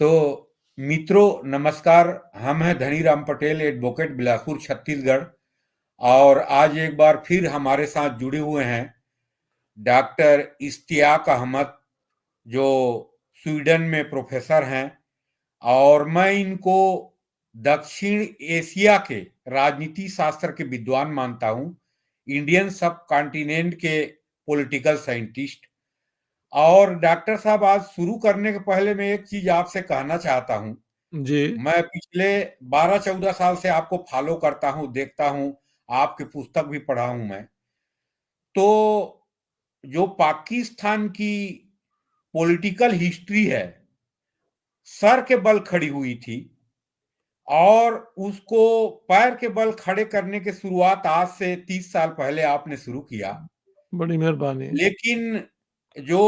तो मित्रों नमस्कार। हम हैं धनीराम पटेल, एडवोकेट, बिलासपुर, छत्तीसगढ़। और आज एक बार फिर हमारे साथ जुड़े हुए हैं डॉक्टर इश्तियाक अहमद, जो स्वीडन में प्रोफेसर हैं। और मैं इनको दक्षिण एशिया के राजनीति शास्त्र के विद्वान मानता हूं, इंडियन सब कॉन्टिनेंट के पॉलिटिकल साइंटिस्ट। और डॉक्टर साहब, आज शुरू करने के पहले मैं एक चीज आपसे कहना चाहता हूं। जी। मैं पिछले 12-14 साल से आपको फॉलो करता हूं, देखता हूं, आपकी पुस्तक भी पढ़ा हूं मैं। तो जो पाकिस्तान की पॉलिटिकल हिस्ट्री है, सर के बल खड़ी हुई थी। और उसको पैर के बल खड़े करने की शुरुआत आज से 30 साल पहले आपने शुरू किया। बड़ी मेहरबानी। लेकिन जो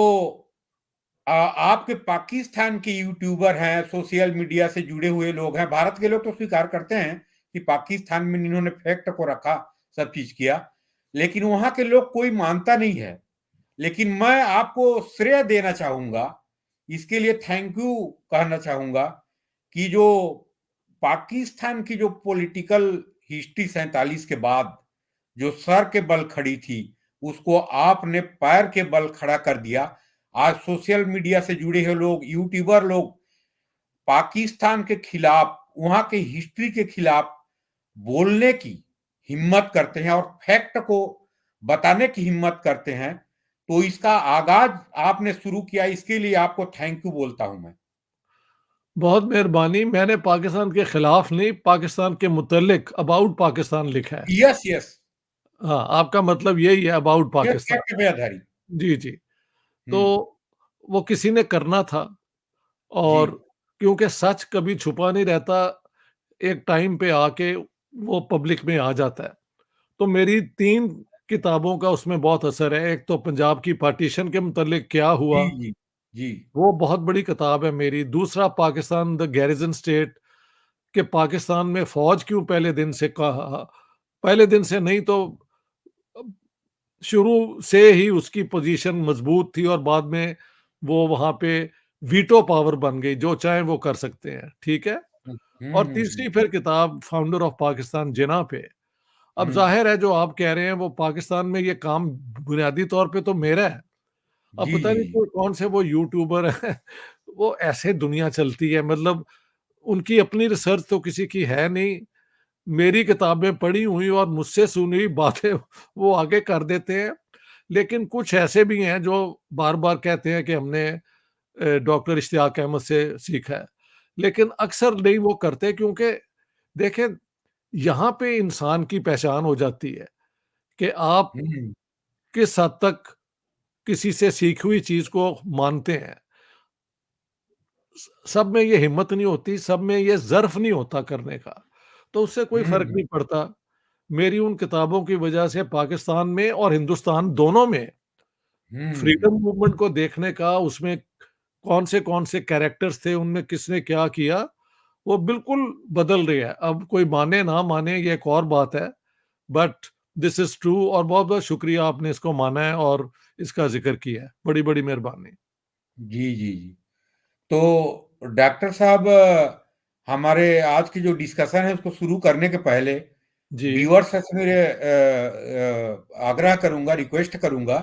आपके पाकिस्तान के यूट्यूबर हैं, सोशल मीडिया से जुड़े हुए लोग हैं, भारत के लोग तो स्वीकार करते हैं कि पाकिस्तान में इन्होंने फैक्ट को रखा, सब चीज किया। लेकिन वहां के लोग कोई मानता नहीं है। लेकिन मैं आपको श्रेय देना चाहूंगा, इसके लिए थैंक यू कहना चाहूंगा कि जो पाकिस्तान की जो पॉलिटिकल हिस्ट्री 47 के बाद जो सर के बल खड़ी थी, उसको आपने पैर के बल खड़ा कर दिया। आज सोशल मीडिया से जुड़े हुए लोग, यूट्यूबर लोग पाकिस्तान के खिलाफ, वहां के हिस्ट्री के खिलाफ बोलने की हिम्मत करते हैं और फैक्ट को बताने की हिम्मत करते हैं। तो इसका आगाज आपने शुरू किया, इसके लिए आपको थैंक यू बोलता हूं मैं। बहुत मेहरबानी। मैंने पाकिस्तान के खिलाफ नहीं, पाकिस्तान के मुतल्लिक अबाउट पाकिस्तान लिखा है। Yes yes. हाँ, आपका मतलब यही है अबाउट ये पाकिस्तान। फैक्ट पे आधारित। जी, जी। तो हम्म। वो किसी ने करना था जी और क्योंकि सच कभी छुपा नहीं रहता, एक टाइम पे आके वो पब्लिक में आ जाता है। तो मेरी 3 किताबों का उसमें बहुत असर है। एक तो पंजाब की पार्टीशन के मुतल्लिक क्या जी हुआ, जी जी। वो बहुत बड़ी किताब है मेरी। दूसरा पाकिस्तान द गैरिज़न स्टेट, कि पाकिस्तान में फौज क्यों पहले दिन से कहा, पहले दिन से नहीं तो शुरू से ही उसकी पोजीशन मजबूत थी और बाद में वो वहां पे वीटो पावर बन गई, जो चाहे वो कर सकते हैं। ठीक है। हम्म और हम्म हम्म तीसरी फिर किताब फाउंडर ऑफ पाकिस्तान जिना पे। अब हम्म, जाहिर है जो आप कह रहे हैं वो पाकिस्तान में ये काम बुनियादी तौर पे तो मेरा है। अब जी पता जी नहीं जी। कौन से वो यूट्यूबर है वो ऐसे दुनिया चलती है, मतलब उनकी अपनी रिसर्च तो किसी की है नहीं। मेरी किताबें पढ़ी हुई और मुझसे सुनी हुई बातें वो आगे कर देते हैं। लेकिन कुछ ऐसे भी हैं जो बार-बार कहते हैं कि हमने डॉक्टर इश्तियाक अहमद से सीखा है। लेकिन अक्सर नहीं वो करते, क्योंकि देखें, यहाँ पे इंसान की पहचान हो जाती है कि आप हम्म किस हद तक किसी से सीखी हुई चीज़ को मानते हैं। सब में ये हिम्मत नहीं होती, सब में ये ज़र्फ़ नहीं होता करने का, तो उससे कोई फ़र्क हम्म नहीं पड़ता। मेरी उन किताबों की वजह से पाकिस्तान में और हिंदुस्तान दोनों में हम्म फ्रीडम मूवमेंट को देखने का, उसमें कौन से कैरेक्टर्स थे, उनमें किसने क्या किया, वो बिल्कुल बदल रही है। अब कोई माने ना माने ये एक और बात है, बट दिस इज़ ट्रू। और बहुत-बहुत शुक्रिया आपने इसको माना है और इसका ज़िक्र किया है। बड़ी-बड़ी मेहरबानी। जी जी जी। तो डॉक्टर साहब, हमारे आज की जो डिस्कशन है उसको शुरू करने के पहले जी। व्यूअर्स से मेरे आग्रह करूंगा, रिक्वेस्ट करूंगा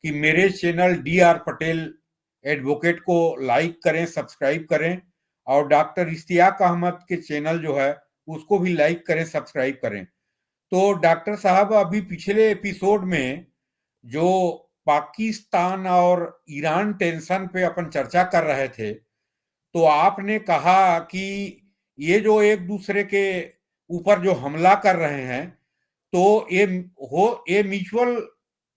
कि मेरे चैनल DR पटेल एडवोकेट को लाइक करें, सब्सक्राइब करें। और डॉक्टर इश्तियाक अहमद के चैनल जो है उसको भी लाइक करें, सब्सक्राइब करें। तो डॉक्टर साहब, अभी पिछले एपिसोड में जो पाकिस्तान और ईरान टेंशन पे अपन चर्चा कर रहे थे, तो आपने कहा कि ये जो एक दूसरे के ऊपर जो हमला कर रहे हैं, तो ये म्यूचुअल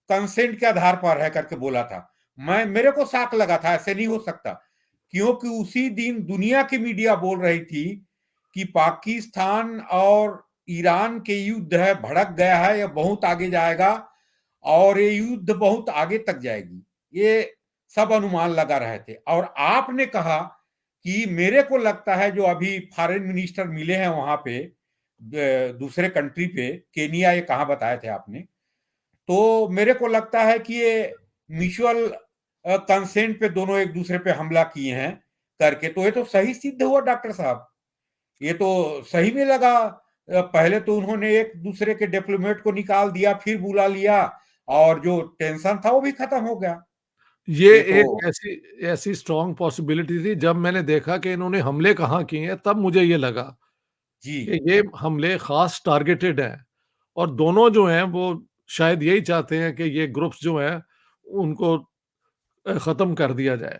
कंसेंट के आधार पर है करके बोला था। मेरे को शॉक लगा था, ऐसे नहीं हो सकता। क्योंकि उसी दिन दुनिया की मीडिया बोल रही थी कि पाकिस्तान और ईरान के युद्ध है, भड़क गया है, यह बहुत आगे जाएगा और ये युद्ध बहुत आगे तक जाएगी। ये सब अनुमान लगा रहे थे। और आपने कहा कि मेरे को लगता है जो अभी फॉरेन मिनिस्टर मिले हैं वहां पे, दूसरे कंट्री पे, केनिया, ये कहाँ बताए थे आपने, तो मेरे को लगता है कि ये म्यूचुअल कंसेंट पे दोनों एक दूसरे पे हमला किए हैं। करके, तो ये तो सही सिद्ध हुआ डॉक्टर साहब। ये तो सही में लगा। पहले तो उन्होंने एक दूसरे के डिप्लोमेट को निकाल दिया, फिर बुला लिया, और जो टेंशन था वो भी खत्म हो गया। ये ये तो एक ऐसी ऐसी स्ट्रॉन्ग पॉसिबिलिटी थी, जब मैंने देखा कि इन्होंने हमले कहाँ किए हैं, तब मुझे ये लगा जी। कि ये हमले ख़ास टारगेटेड हैं और दोनों जो हैं वो शायद यही चाहते हैं कि ये ग्रुप्स जो हैं उनको ख़त्म कर दिया जाए।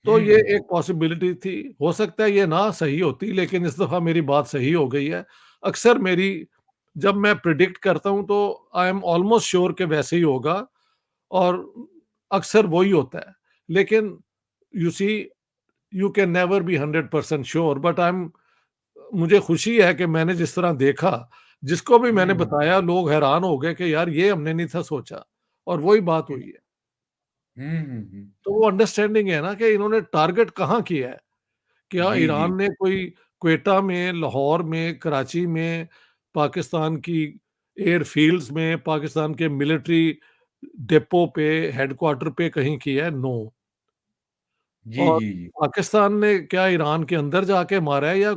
तो ये हम्म। एक पॉसिबिलिटी थी। हो सकता है ये ना सही होती, लेकिन इस दफ़ा मेरी बात सही हो गई है। अक्सर मेरी जब मैं प्रेडिक्ट करता हूँ तो आई एम ऑलमोस्ट श्योर कि वैसे ही होगा और अक्सर वो ही होता है। लेकिन you see, you can never be 100% sure, but I am मुझे खुशी है कि मैंने जिस तरह देखा, जिसको भी मैंने हम्म। बताया लोग हैरान हो गए कि यार ये हमने नहीं था सोचा, और वही बात हुई है। हम्म। तो वो अंडरस्टैंडिंग है ना कि इन्होंने टारगेट कहाँ किया है? क्या जी जी। ईरान ने कोई क्वेटा में, लाहौर में, कराची में, पाकिस्तान की एयरफ़ील्ड्स में, पाकिस्तान के मिलिट्री डिपो पे, हेडक्वार्टर पे कहीं किया है? नो। जी और जी। जी। पाकिस्तान ने क्या ईरान के अंदर जाके मारा है या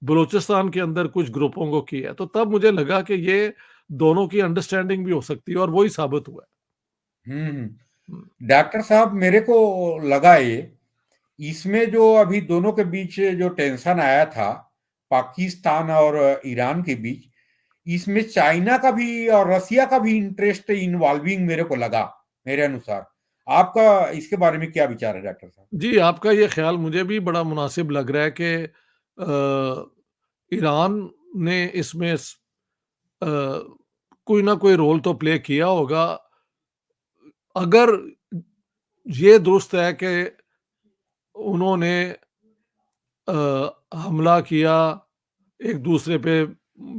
बलूचिस्तान के अंदर कुछ ग्रुपों को किया है? तो तब मुझे लगा कि ये दोनों की अंडरस्टैंडिंग भी हो सकती है और वही साबित हुआ है। हुँ। डॉक्टर साहब, मेरे को लगा ये, इसमें जो अभी दोनों के बीच जो टेंशन आया था, पाकिस्तान और ईरान के बीच, इसमें चाइना का भी और रसिया का भी इंटरेस्ट इन्वॉल्विंग मेरे को लगा, मेरे अनुसार। आपका इसके बारे में क्या विचार है डॉक्टर साहब? जी, आपका ये ख़्याल मुझे भी बड़ा मुनासिब लग रहा है कि ईरान ने इसमें अ, कोई ना कोई रोल तो प्ले किया होगा। अगर ये दुरुस्त है कि उन्होंने हमला किया, एक-दूसरे पे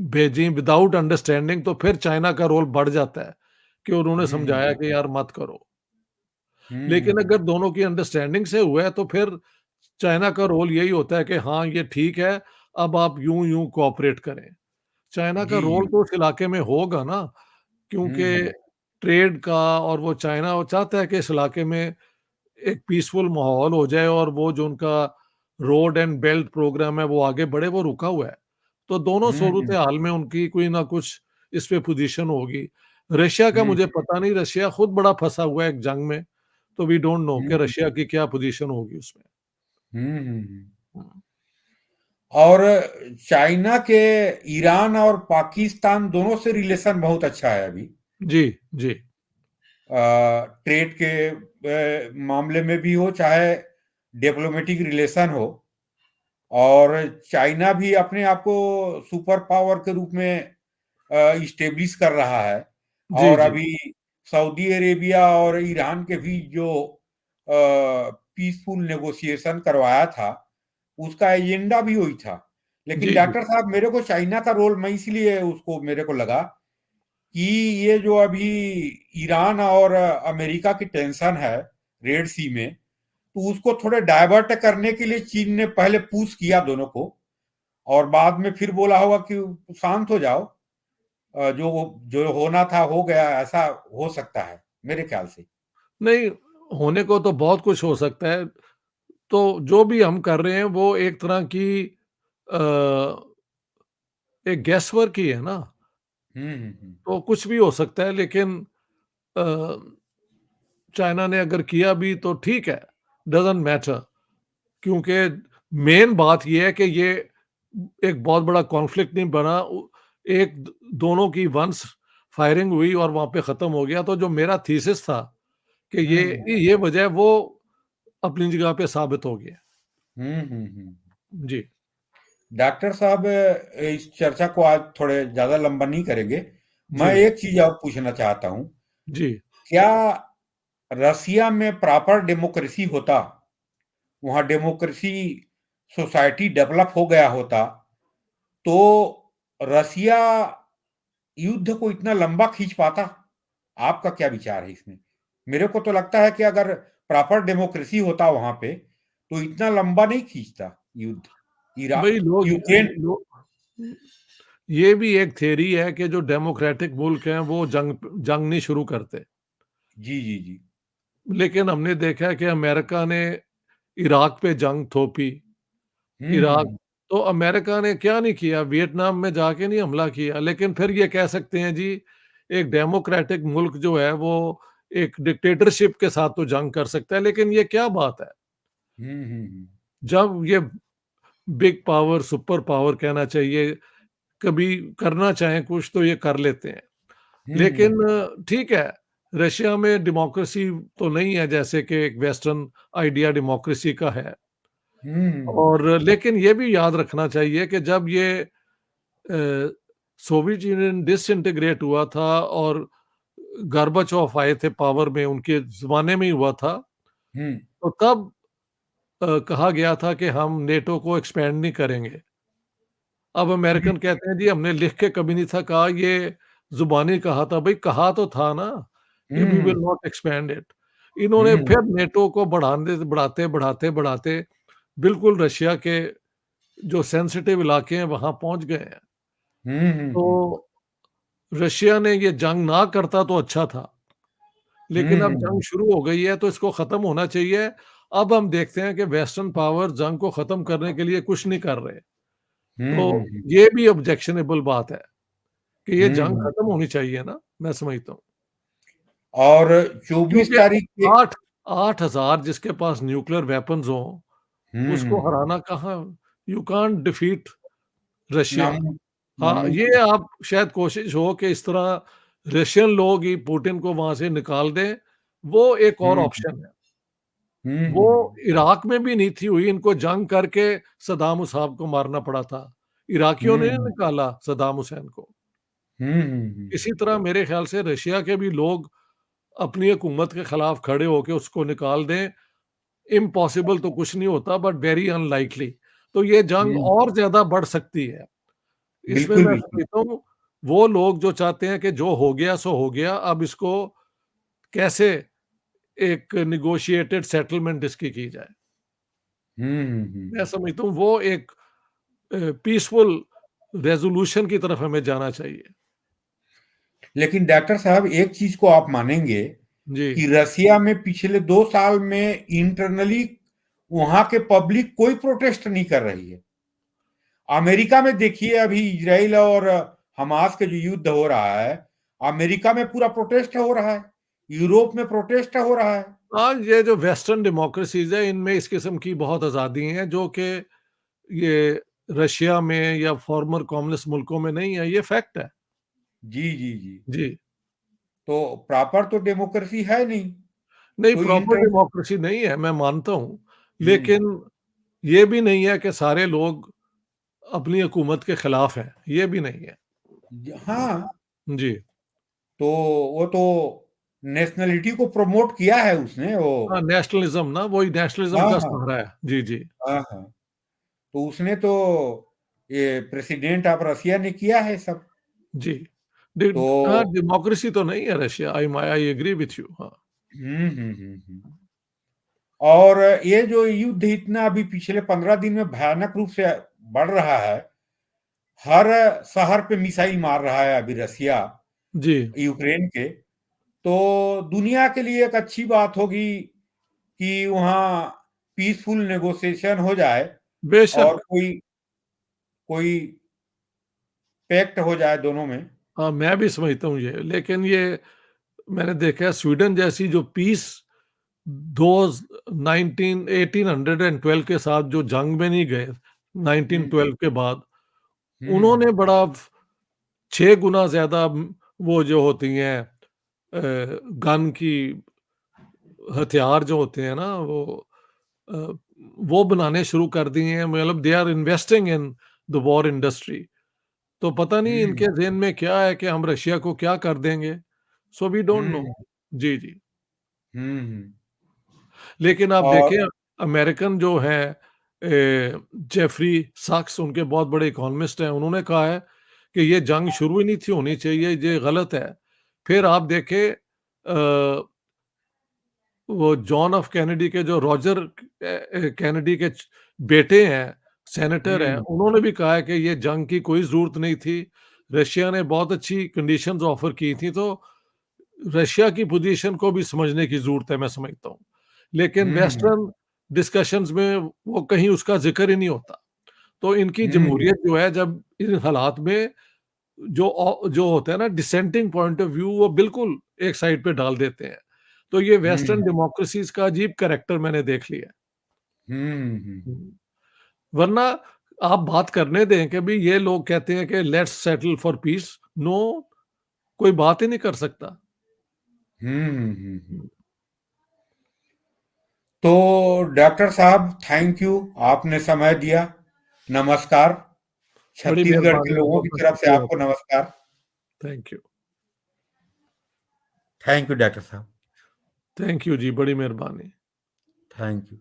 भेजी विदाउट अंडरस्टैंडिंग, तो फिर चाइना का रोल बढ़ जाता है कि उन्होंने समझाया हम्म। कि यार मत करो। लेकिन हम्म। अगर दोनों की अंडरस्टैंडिंग से हुआ है तो फिर चाइना का रोल यही होता है कि हाँ, ये ठीक है, अब आप यूँ-यूँ कोऑपरेट करें। चाइना का जी जी। रोल तो उस इलाके में होगा ना, क्योंकि हम्म। ट्रेड का, और वो चाइना वो चाहता है कि इस इलाके में एक पीसफुल माहौल हो जाए और वो जो उनका रोड एंड बेल्ट प्रोग्राम है वो आगे बढ़े, वो रुका हुआ है। तो दोनों हम्म। सूरत-ए-हाल में उनकी कोई ना कुछ इस पे पोज़ीशन होगी। रशिया का हम्म। मुझे पता नहीं, रशिया खुद बड़ा फँसा हुआ है एक जंग में, तो वी डोंट नो कि हम्म। रशिया की क्या पोज़ीशन होगी उसमें। हम्म। हुँ। और चाइना के ईरान और पाकिस्तान दोनों से रिलेशन बहुत अच्छा है अभी। जी, जी। ट्रेड के मामले में भी हो, चाहे डिप्लोमेटिक रिलेशन हो, और चाइना भी अपने आप को सुपर पावर के रूप में इस्टेब्लिश कर रहा है। जी, और जी। अभी सऊदी अरेबिया और ईरान के भी जो पीसफुल नेगोशिएशन करवाया था, उसका एजेंडा भी वही था। लेकिन जी, जी। डॉक्टर साहब, मेरे को चाइना का रोल, मैं इसलिए उसको मेरे को लगा कि ये जो अभी ईरान और अमेरिका की टेंशन है रेड सी में, तो उसको थोड़े डाइवर्ट करने के लिए चीन ने पहले पुश किया दोनों को, और बाद में फिर बोला होगा कि शांत हो जाओ, जो जो होना था हो गया, ऐसा हो सकता है मेरे ख्याल से। नहीं, होने को तो बहुत कुछ हो सकता है। तो जो भी हम कर रहे हैं वो एक तरह की अ, एक गेस वर्क ही है ना, हम्म। तो कुछ भी हो सकता है, लेकिन अ, चाइना ने अगर किया भी तो ठीक है, डज़न्ट मैटर, क्योंकि मेन बात ये है कि ये एक बहुत बड़ा कॉन्फ्लिक्ट नहीं बना। एक दोनों की वंस फायरिंग हुई और वहाँ पे ख़त्म हो गया। तो जो मेरा थीसिस था कि हम्म। ये वजह है, वो अपनी जगह पे साबित हो गया। हम्म। जी, डॉक्टर साहब, इस चर्चा को आज थोड़े ज्यादा लंबा नहीं करेंगे। मैं जी, एक चीज और पूछना चाहता हूँ। जी, क्या रसिया में प्रॉपर डेमोक्रेसी होता, वहां डेमोक्रेसी सोसाइटी डेवलप हो गया होता, तो रसिया युद्ध को इतना लंबा खींच पाता? आपका क्या विचार है इसमें? मेरे को तो लगता है कि अगर प्रॉपर डेमोक्रेसी होता वहां पे, तो इतना लंबा नहीं खींचता युद्ध। इरा वही लोग यूक्रेन। लो ये भी एक थ्योरी है कि जो डेमोक्रेटिक मुल्क हैं वो जंग नहीं शुरू करते। जी जी जी। लेकिन हमने देखा है कि अमेरिका ने इराक पे जंग थोपी, इराक हम्म। तो अमेरिका ने क्या नहीं किया, वियतनाम में जाके नहीं हमला किया, लेकिन फिर ये कह सकते हैं जी, एक डेमोक्रेटिक मुल्क जो है वो एक डिक्टेटरशिप के साथ तो जंग कर सकता है, लेकिन ये क्या बात है? हम्म। जब ये बिग पावर, सुपर पावर कहना चाहिए, कभी करना चाहें कुछ तो ये कर लेते हैं। लेकिन हम्म। ठीक है, रशिया में डेमोक्रेसी तो नहीं है जैसे कि एक वेस्टर्न आइडिया डेमोक्रेसी का है। हम्म। और लेकिन ये भी याद रखना चाहिए कि जब ये सोवियत यूनियन डिसइंटीग्रेट हुआ था और गोर्बाचोव आए थे पावर में, उनके ज़माने में ही हुआ था, हम्म। तो तब कहा गया था कि हम नेटो को एक्सपैंड नहीं करेंगे। अब अमेरिकन कहते हैं जी हमने लिख के कभी नहीं था कहा, ये ज़ुबानी कहा था। भई कहा तो था ना कि we hmm. Will not expand it. इन्होंने हम्म। फिर नेटो को बढ़ाते, बढ़ाते, बढ़ाते बिल्कुल रशिया के जो सेंसिटिव इलाके हैं वहाँ पहुँच गए हैं। तो हम्म। रशिया ने ये जंग ना करता तो अच्छा था, लेकिन अब जंग हम्म। शुरू हो गई है तो इसको खत्म होना चाहिए। अब हम देखते हैं कि वेस्टर्न पावर जंग को खत्म करने के लिए कुछ नहीं कर रहे। तो हम्म। ये भी ऑब्जेक्शनेबल बात है कि ये जंग हम्म। खत्म होनी चाहिए ना, मैं समझता हूँ। और 24 क्योंकि तारीख के 8 8,000 जिसके पास न्यूक्लियर वेपन्स हों, उसको हम्म। हराना कहाँ, यू कांट डिफीट रशिया। हाँ, ये नामुमकिन। आप शायद कोशिश हो कि इस तरह रशियन लोग ही पुतिन को वहाँ से निकाल दें, वो एक और हम्म। ऑप्शन है। वो हम्म। इराक में भी नहीं थी हुई, इनको जंग करके सद्दाम हुसैन को मारना पड़ा था। इराकियों ने हम्म। निकाला सद्दाम हुसैन को। हम्म। इसी तरह मेरे ख्याल से रशिया के भी लोग अपनी हुकूमत के खिलाफ खड़े होके उसको निकाल दें। इम्पॉसिबल तो कुछ नहीं होता बट वेरी अनलाइकली। तो ये जंग हम्म। और ज़्यादा बढ़ सकती है। इसमें बिल्कुल मैं बिल्कुल। समझता हूँ वो लोग जो चाहते हैं कि जो हो गया सो हो गया, अब इसको कैसे एक नेगोशिएटेड सेटलमेंट इसकी की जाए। मैं हम्म। समझता हूँ वो एक पीसफुल रेज़ोल्यूशन की तरफ हमें जाना चाहिए। लेकिन डॉक्टर साहब एक चीज को आप मानेंगे जी। कि रसिया में पिछले 2 साल में इंटरनली वहां के पब्लिक कोई प्रोटेस्ट नहीं कर रही है। अमेरिका में देखिए अभी इजराइल और हमास के जो युद्ध हो रहा है, अमेरिका में पूरा प्रोटेस्ट हो रहा है, यूरोप में प्रोटेस्ट हो रहा है। आज ये जो वेस्टर्न डेमोक्रेसीज़ है इनमें इस किस्म की बहुत आज़ादी है जो कि ये रशिया में या फॉर्मर कम्युनिस्ट मुल्कों में नहीं है, ये फैक्ट है। जी जी जी। जी। तो प्रॉपर तो डेमोक्रेसी है नहीं। नहीं, तो प्रॉपर इंटर डेमोक्रेसी नहीं है, मैं मानता हूँ। हम्म। लेकिन ये भी नहीं है कि सारे लोग अपनी हुकूमत के खिलाफ हैं, ये भी नहीं है। हाँ। जी। तो वो तो नेशनलिटी को प्रमोट किया है उसने वो। हाँ, नेशनलिज़्म ना वही नेशनलिज़्म हाँ का हाँ। सहारा है। जी, जी। हाँ हाँ। तो उसने तो ये प्रेसिडेंट ऑफ रसिया ने किया है सब। जी। डे तो हाँ, डेमोक्रेसी तो नहीं है Russia, I agree with you. हाँ। हम्म। और ये जो युद्ध इतना अभी पिछले 15 दिन में भयानक रूप से बढ़ रहा है, हर शहर पे मिसाइल मार रहा है अभी रसिया जी, यूक्रेन के। तो दुनिया के लिए एक अच्छी बात होगी कि वहाँ पीसफुल नेगोशिएशन हो जाए और बेशक। कोई कोई पैक्ट हो जाए दोनों में। हाँ, मैं भी समझता हूँ ये, लेकिन ये मैंने देखा है स्वीडन जैसी जो पीस दोज़ 19 1812 के साथ जो जंग में नहीं गए, हम्म। 1912 के बाद, हम्म। उन्होंने बड़ा 6 गुना ज़्यादा वो जो होती हैं गन की हथियार जो होते हैं ना अ, वो बनाने शुरू कर दिए हैं, मतलब they are investing in the war industry. तो पता नहीं हम्म। इनके ज़हन में क्या है कि हम रशिया को क्या कर देंगे? So we don't know. हम्म। जी, जी। हम्म। लेकिन आप और देखें अमेरिकन जो हैं जेफरी साक्स उनके बहुत बड़े इकोनॉमिस्ट हैं, उन्होंने कहा है कि ये जंग शुरू ही नहीं थी होनी चाहिए, ये गलत है। फिर आप देखें वो जॉन एफ कैनेडी के जो रॉजर कैनेडी के बेटे हैं, सेनेटर हैं, हम्म। उन्होंने भी कहा है कि ये जंग की कोई ज़रूरत नहीं थी। रशिया ने बहुत अच्छी कंडीशंस ऑफ़र की थी, तो रशिया की पोज़ीशन को भी समझने की ज़रूरत है, मैं समझता हूँ। लेकिन हम्म। वेस्टर्न डिस्कशंस में वो कहीं उसका ज़िक्र ही नहीं होता। तो इनकी हुँ, जमहूरियत जो है जब इन हालात में जो होता है ना डिसेंटिंग पॉइंट ऑफ व्यू वो बिल्कुल एक साइड पे डाल देते हैं। तो ये वेस्टर्न हुँ, डेमोक्रेसीज़ का अजीब कैरेक्टर मैंने देख लिया है। हुँ, हुँ। हुँ। वरना आप बात करने दें कि भई ये लोग कहते हैं कि let's settle for peace, no कोई बात ही नहीं कर सकता। हुँ, हुँ, हुँ। हुँ, तो डॉक्टर साहब थैंक यू, आपने समय दिया। नमस्कार। बड़ी छत्तीसगढ़ के मेहरबानी लोगों की बहुत-बहुत तरफ से शुक्रिया आपको आपका। नमस्कार। Thank you. Thank you doctor साहब। थैंक यू जी, बड़ी मेहरबानी। Thank you.